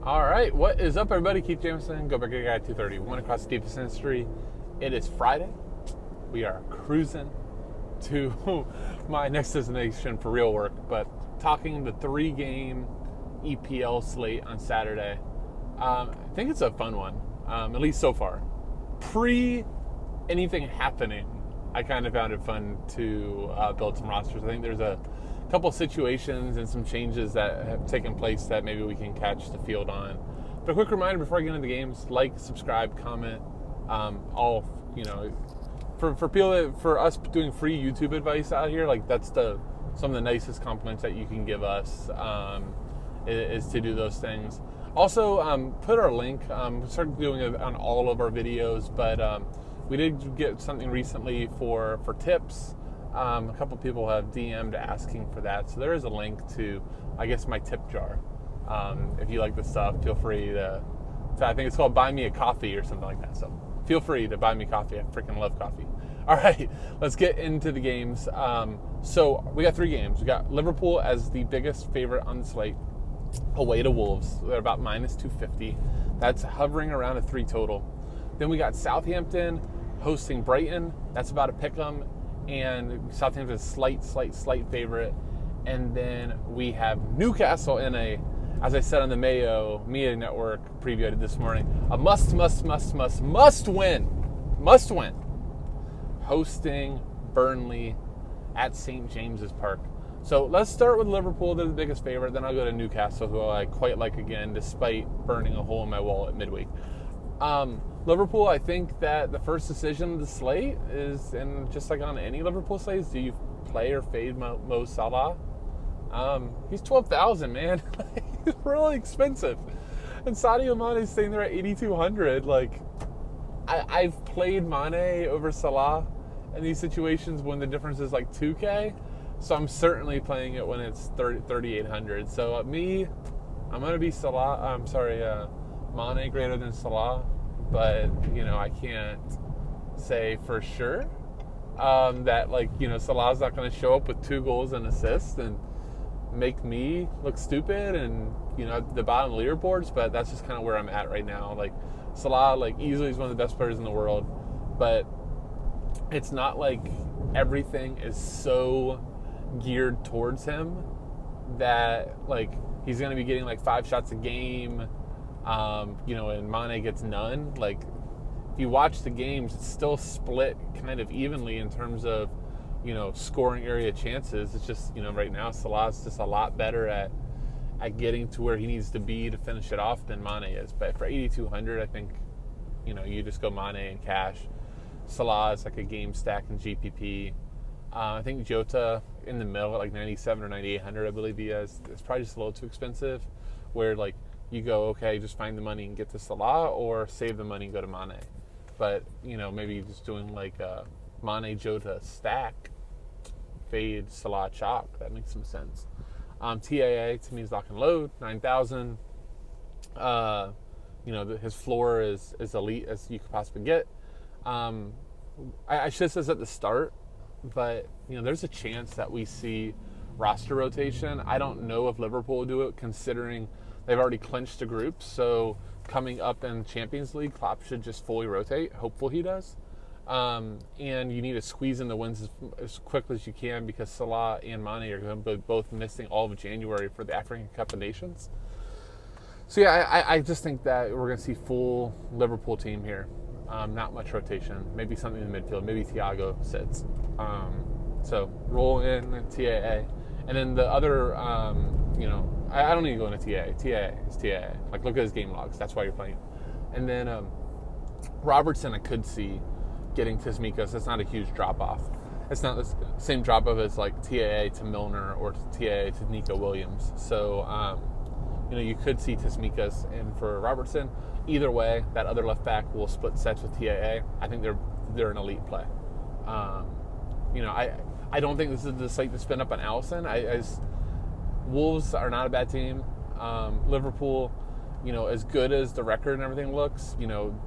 All right, what is up, everybody? Keith Jameson, Go Back Guy 231 across the DFS industry. It is Friday. We are cruising to my next destination for real work, but talking the 3-game EPL slate on Saturday. I think it's a fun one, at least so far. Pre anything happening, I kind of found it fun to build some rosters. I think there's a couple situations and some changes that have taken place that maybe we can catch the field on. But a quick reminder before I get into the games: like, subscribe, comment. For people for us doing free YouTube advice out here, like that's some of the nicest compliments that you can give us is to do those things. Also, put our link. We started doing it on all of our videos, but we did get something recently for tips. A couple people have DM'd asking for that, so there is a link to, I guess, my tip jar. If you like this stuff, feel free to I think it's called Buy Me a Coffee or something like that. So feel free to buy me coffee. I freaking love coffee. All right, let's get into the games. So we got 3 games. We got Liverpool as the biggest favorite on the slate, away to Wolves. They're about minus 250. That's hovering around a 3 total. Then we got Southampton hosting Brighton. That's about a pick 'em. And Southampton's slight favorite. And then we have Newcastle in as I said on the Mayo Media Network preview I did this morning, a must win. Hosting Burnley at St. James's Park. So let's start with Liverpool. They're the biggest favorite. Then I'll go to Newcastle, who I quite like again, despite burning a hole in my wallet midweek. Liverpool, I think that the first decision of the slate is, and just like on any Liverpool slate, do you play or fade Mo Salah? He's 12,000, man. He's really expensive. And Sadio Mane is staying there at 8,200. Like, I've played Mane over Salah in these situations when the difference is like 2K. So I'm certainly playing it when it's 3,800. So I'm going to be Mane greater than Salah. But, I can't say for sure that, Salah's not going to show up with 2 goals and assists and make me look stupid and, at the bottom of the leaderboards. But that's just kind of where I'm at right now. Like, Salah, easily is one of the best players in the world. But it's not like everything is so geared towards him that, he's going to be getting, 5 shots a game. And Mane gets none. If you watch the games, it's still split kind of evenly in terms of, scoring area chances. It's just, right now Salah's just a lot better at getting to where he needs to be to finish it off than Mane is. But for 8,200, I think, you just go Mane and cash. Salah is a game stack in GPP. I think Jota in the middle at 97 or 9,800, I believe he is. It's probably just a little too expensive. Where you go, okay, just find the money and get to Salah, or save the money and go to Mane. But, maybe just doing a Mane Jota stack, fade Salah chalk. That makes some sense. TAA to me is lock and load, 9,000. His floor is as elite as you could possibly get. I should have said this at the start, but, there's a chance that we see roster rotation. I don't know if Liverpool will do it, considering they've already clinched the group. So coming up in Champions League, Klopp should just fully rotate. Hopeful he does. And you need to squeeze in the wins as quickly as you can, because Salah and Mane are going to be both missing all of January for the African Cup of Nations. So yeah, I just think that we're going to see full Liverpool team here. Not much rotation. Maybe something in the midfield. Maybe Thiago sits. So roll in TAA. And then the other, I don't need to go into TAA. TAA is TAA. Look at his game logs. That's why you're playing. And then Robertson, I could see getting Tsimikas. That's not a huge drop-off. It's not the same drop-off as TAA to Milner or TAA to Nico Williams. So, you could see Tsimikas in for Robertson. Either way, that other left back will split sets with TAA. I think they're an elite play. I don't think this is the slate to spin up on Alisson. Wolves are not a bad team. Liverpool, as good as the record and everything looks,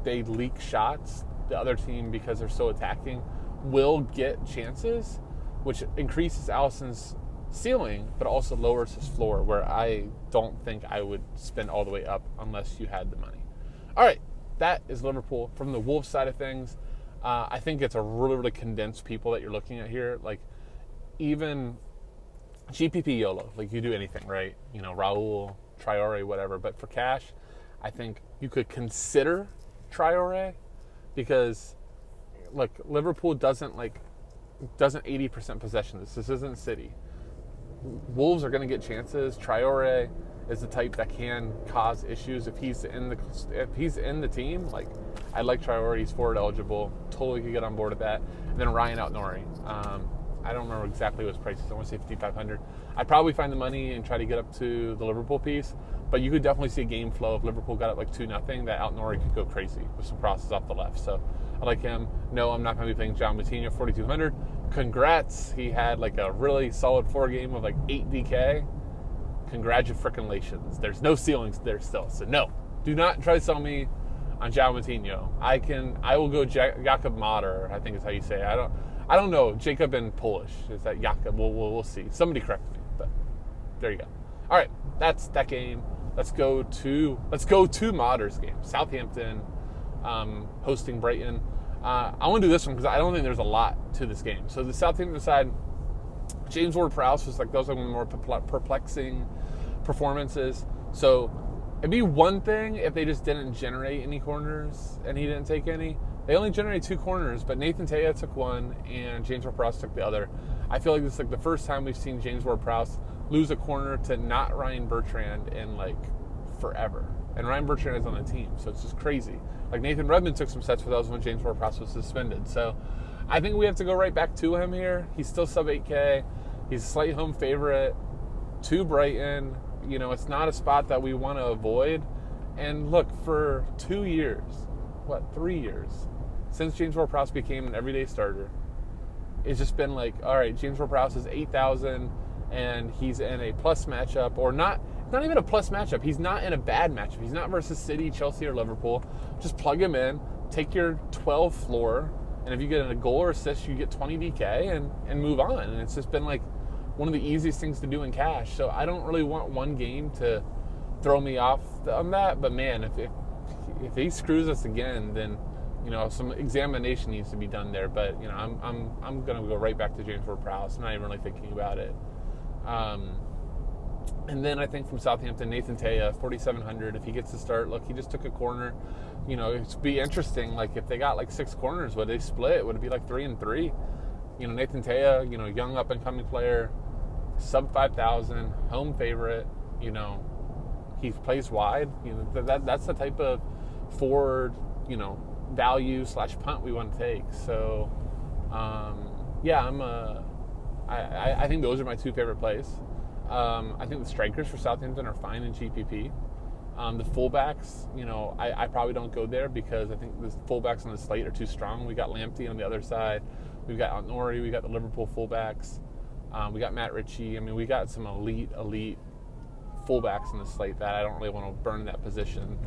they leak shots. The other team, because they're so attacking, will get chances, which increases Alisson's ceiling, but also lowers his floor, where I don't think I would spend all the way up unless you had the money. All right, that is Liverpool. From the Wolves side of things, I think it's a really, really condensed people that you're looking at here. Like, even GPP YOLO, like you do anything, right? Raul, Traore, whatever. But for cash, I think you could consider Traore because, look, Liverpool doesn't 80% possession. This isn't City. Wolves are going to get chances. Traore is the type that can cause issues if he's in the team. Like, I like Traore. He's forward eligible. Totally could get on board with that. And then Ryan Out-Nori. I don't remember exactly what his price is. I want to say 5,500. I'd probably find the money and try to get up to the Liverpool piece. But you could definitely see a game flow. If Liverpool got up like 2-0, that Out-Nori could go crazy with some crosses off the left. So I like him. No, I'm not going to be playing John Moutinho, 4,200. Congrats. He had like a really solid 4 game of like 8 DK. Congratulations. There's no ceilings there still. So no, do not try to sell me on John Moutinho. I will go Jakob Mader, I think is how you say it. I don't know. Jacob in Polish. Is that Jakob? We'll see. Somebody correct me. But there you go. All right, that's that game. Let's go to Mader's game. Southampton hosting Brighton. I want to do this one because I don't think there's a lot to this game. So the Southampton side, James Ward-Prowse was those are one of the more perplexing performances. So it'd be one thing if they just didn't generate any corners and he didn't take any. They only generated 2 corners, but Nathan Taya took one and James Ward-Prowse took the other. I feel like this is like the first time we've seen James Ward-Prowse lose a corner to not Ryan Bertrand in like forever. And Ryan Bertrand is on the team, so it's just crazy. Like Nathan Redmond took some sets for those when James Ward-Prowse was suspended. So I think we have to go right back to him here. He's still sub 8K. He's a slight home favorite to Brighton. It's not a spot that we want to avoid. And look, for 2 years, 3 years, since James Ward-Prowse became an everyday starter, it's just been like, all right, James Ward-Prowse is 8,000 and he's in a plus matchup, or not even a plus matchup. He's not in a bad matchup. He's not versus City, Chelsea, or Liverpool. Just plug him in, take your 12 floor, and if you get a goal or assist, you get 20 DK and move on. And it's just been like one of the easiest things to do in cash. So I don't really want one game to throw me off on that. But man, if he screws us again, then some examination needs to be done there. But I'm gonna go right back to James Ward-Prowse. I'm not even really thinking about it. And then I think from Southampton, Nathan Taya, 4,700. If he gets to start, look, he just took a corner. It'd be interesting. Like if they got like 6 corners, would they split? Would it be like 3 and 3? Nathan Taya, young up and coming player, sub 5,000, home favorite. He plays wide. That's the type of forward, value / punt we want to take. So, I think those are my 2 favorite plays. I think the strikers for Southampton are fine in GPP. The fullbacks, I probably don't go there because I think the fullbacks on the slate are too strong. We got Lamptey on the other side. We've got Out-Nori. We got the Liverpool fullbacks. We got Matt Ritchie. I mean, we got some elite fullbacks in the slate that I don't really want to burn that position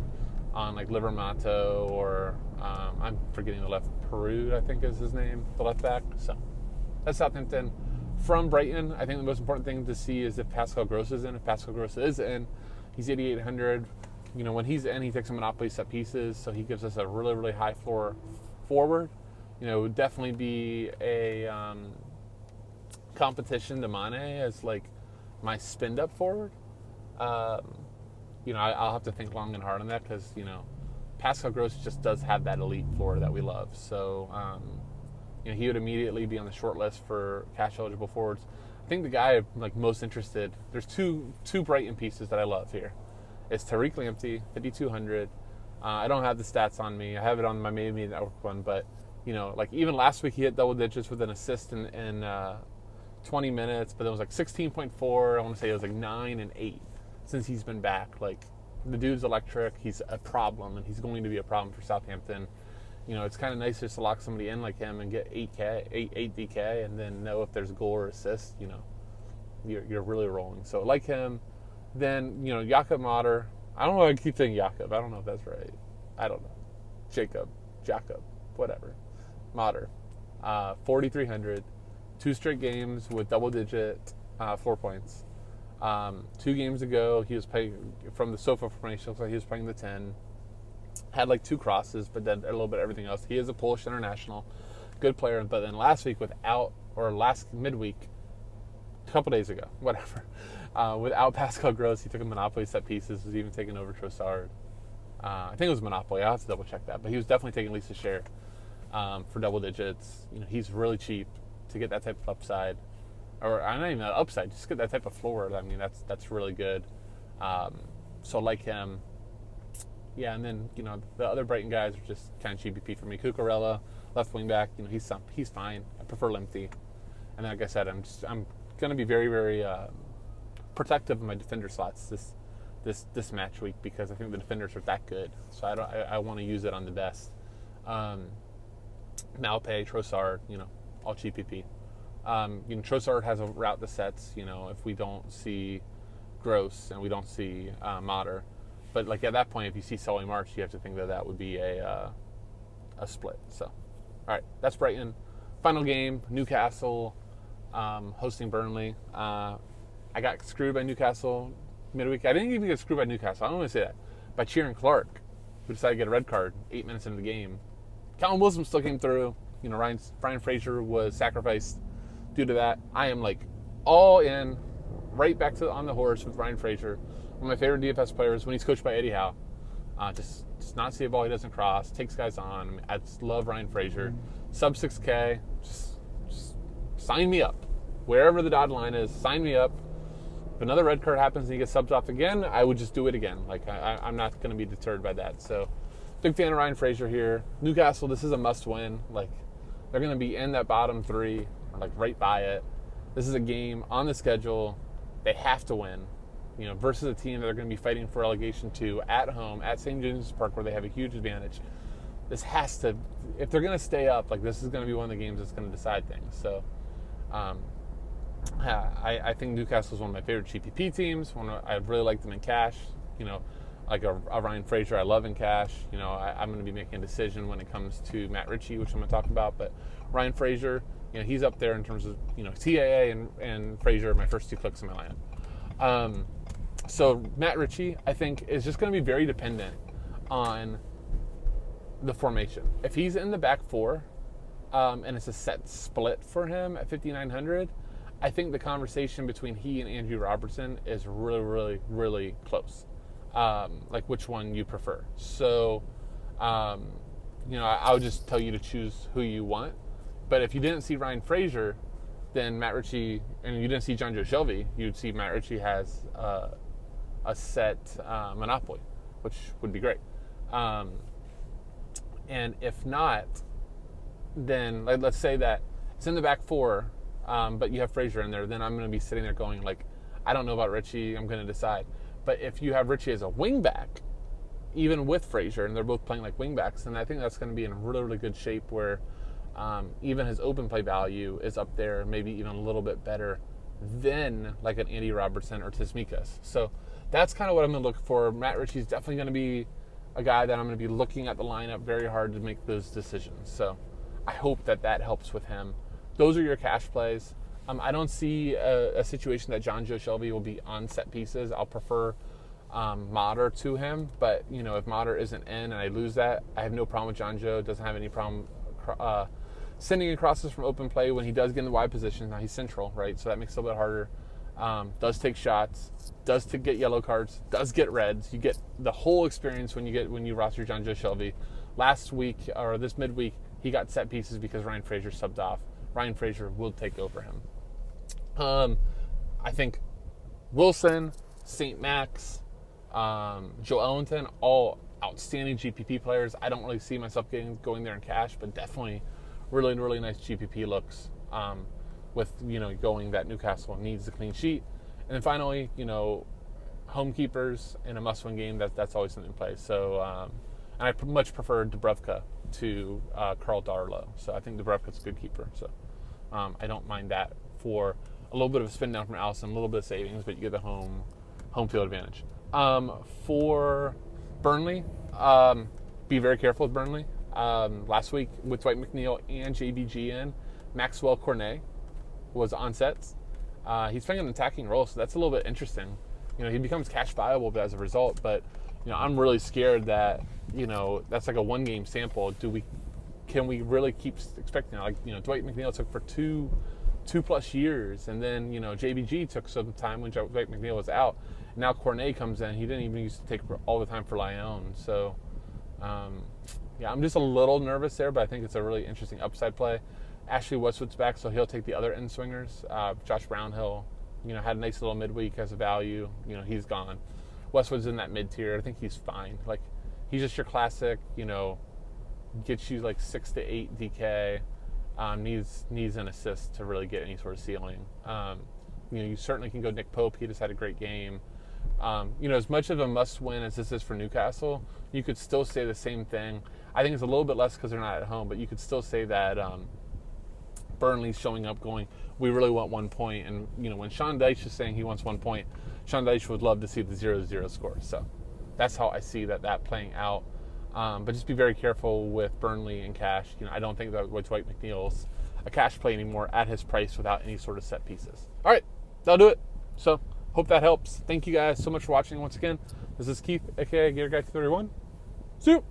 on, like Livermato or I'm forgetting the left. Peru, I think is his name, the left back. So that's Southampton. From Brighton, I think the most important thing to see is if Pascal Gross is in. If Pascal Gross is in, he's 8,800. When he's in, he takes some monopoly set pieces, so he gives us a really, really high floor forward. It would definitely be a competition to Mane as like my spin up forward. I'll have to think long and hard on that because Pascal Gross just does have that elite floor that we love. So he would immediately be on the short list for cash eligible forwards. I think the guy I'm like most interested. There's two Brighton pieces that I love here. It's Tariq Lamptey, 5,200. I don't have the stats on me. I have it on my Maybe Network one, but like even last week he hit double digits with an assist in 20 minutes, but it was like 16.4. I want to say it was like 9 and 8 since he's been back. Like the dude's electric. He's a problem, and he's going to be a problem for Southampton. It's kind of nice just to lock somebody in like him and get 8 DK, and then know if there's a goal or assist. You're really rolling. So like him. Then Jakob Mader. I don't know. I keep saying Jakob. I don't know if that's right. I don't know. Jacob, whatever. Mader, 4,300. 2 straight games with double-digit 4 points. 2 games ago, he was playing from the sofa formation, looks like he was playing the 10. Had like 2 crosses, but then a little bit of everything else. He is a Polish international, good player. But then last midweek, a couple days ago, whatever, without Pascal Gross, he took a Monopoly set pieces, was even taking over Trossard. I think it was Monopoly. I'll have to double check that. But he was definitely taking Lisa's share for double digits. He's really cheap to get that type of upside. Or not even that upside, just get that type of floor. I mean, that's really good. So like him. Yeah, and then, the other Brighton guys are just kind of GBP for me. Cucurella, left wing back, he's fine. I prefer Limpy. And then, like I said, I'm going to be very, very protective of my defender slots this match week because I think the defenders are that good. So I want to use it on the best. Malpay, Trossard, all GPP. Trossard has a route that sets, if we don't see Gross and we don't see Mater. But like at that point, if you see Solly March, you have to think that would be a split. So, all right, that's Brighton. Final game, Newcastle hosting Burnley. I got screwed by Newcastle midweek. I didn't even get screwed by Newcastle. I don't want to say that. By Kieran Clark, who decided to get a red card 8 minutes into the game. Callum Wilson still came through. Ryan Frazier was sacrificed due to that. I am like all in, right back on the horse with Ryan Frazier. One of my favorite DFS players when he's coached by Eddie Howe. Just not see a ball he doesn't cross, takes guys on. I just love Ryan Frazier. Sub 6K, just sign me up. Wherever the dotted line is, sign me up. If another red card happens and he gets subbed off again, I would just do it again. Like I'm not going to be deterred by that. So, big fan of Ryan Frazier here. Newcastle, this is a must-win. Like they're going to be in that bottom 3, or like right by it. This is a game on the schedule they have to win. Versus a team that are going to be fighting for relegation to at home at St. James's Park where they have a huge advantage. This has to, if they're going to stay up, like this is going to be one of the games that's going to decide things. So, I think Newcastle is one of my favorite GPP teams. I really like them in cash. Like a Ryan Frazier, I love in cash. I'm going to be making a decision when it comes to Matt Ritchie, which I'm going to talk about. But Ryan Frazier, he's up there in terms of TAA and Frazier are my first 2 clicks in my lineup. So Matt Ritchie, I think, is just going to be very dependent on the formation. If he's in the back 4, and it's a set split for him at 5,900, I think the conversation between he and Andrew Robertson is really, really, really close. Like which one you prefer. So, I would just tell you to choose who you want. But if you didn't see Ryan Frazier, then Matt Ritchie, and you didn't see John Joe Shelby, you'd see Matt Ritchie has a set Monopoly, which would be great. And if not, then let's say that it's in the back 4, but you have Frazier in there, then I'm going to be sitting there going like, I don't know about Ritchie, I'm going to decide. But if you have Ritchie as a wing back, even with Frazier, and they're both playing like wing backs, then I think that's going to be in really, really good shape where even his open play value is up there, maybe even a little bit better than like an Andy Robertson or Tismikas. So that's kind of what I'm going to look for. Matt Ritchie is definitely going to be a guy that I'm going to be looking at the lineup very hard to make those decisions. So I hope that helps with him. Those are your cash plays. I don't see a situation that John Joe Shelby will be on set pieces. I'll prefer Mater to him. But, if Mater isn't in and I lose that, I have no problem with John Joe. Doesn't have any problem sending in crosses from open play when he does get in the wide position. Now he's central, right? So that makes it a little bit harder. Does take shots, does to get yellow cards, does get reds. You get the whole experience when you roster John Joe Shelby. Last week, or this midweek, he got set pieces because Ryan Frazier subbed off. Ryan Frazier will take over him. I think Wilson, St. Max, Joe Ellington, all outstanding GPP players. I don't really see myself going there in cash, but definitely really, really nice GPP looks with, going that Newcastle needs a clean sheet. And then finally, home keepers in a must-win game, that's always something to play. So, and I much prefer Dubravka to Carl Darlow. So I think Dubravka's a good keeper. So I don't mind that for a little bit of a spin down from Allison, a little bit of savings, but you get the home field advantage. For Burnley, be very careful with Burnley. Last week with Dwight McNeil and JBG in, Maxwell Cornet was on sets. He's playing an attacking role, so that's a little bit interesting. He becomes cash viable as a result, but I'm really scared that that's like a 1-game sample. Can we really keep expecting that? Dwight McNeil took for two plus years, and then JBG took some time when Dwight McNeil was out. Now Cornet comes in. He didn't even used to take all the time for Lyon. So I'm just a little nervous there, but I think it's a really interesting upside play. Ashley Westwood's back, so he'll take the other end swingers. Josh Brownhill, had a nice little midweek as a value. He's gone. Westwood's in that mid tier. I think he's fine. Like, he's just your classic, gets you like 6 to 8 DK. Needs an assist to really get any sort of ceiling. You certainly can go Nick Pope. He just had a great game. As much of a must-win as this is for Newcastle, you could still say the same thing. I think it's a little bit less because they're not at home, but you could still say that Burnley's showing up going, we really want 1 point. And, when Sean Dyche is saying he wants 1 point, Sean Dyche would love to see the 0-0 score. So that's how I see that playing out. But just be very careful with Burnley and cash. I don't think that Dwight McNeil's a cash play anymore at his price without any sort of set pieces. All right, that'll do it. So hope that helps. Thank you guys so much for watching once again. This is Keith, a.k.a. Gator Guy 31. See you.